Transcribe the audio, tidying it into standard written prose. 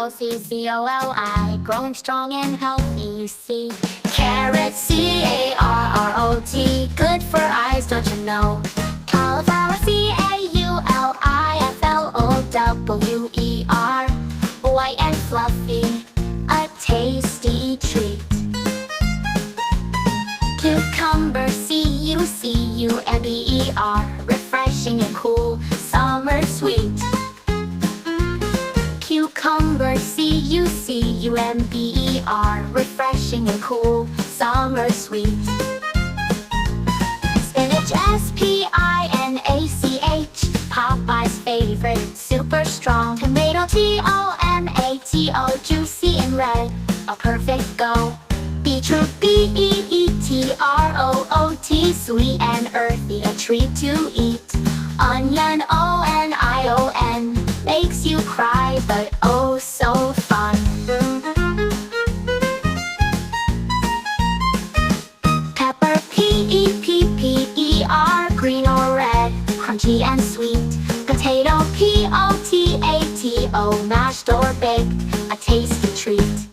broccoli, growing strong and healthy, you see. Carrot, carrot, good for eyes, don't you know? Cauliflower, cauliflower, white and fluffy, a tasty treat. Cucumber, cucumber, refreshing and cool, summer sweet. Cucumber, cucumber, refreshing and cool, summer sweet. Spinach, spinach, Popeye's favorite, super strong. Tomato, tomato, juicy and red, a perfect go. Beetroot, beetroot, sweet and earthy, a treat to eat. Onion, onion, makes you cry, but oh so fun. Pepper, pepper, green or red, crunchy and sweet. Potato, potato, mashed or baked, a tasty treat.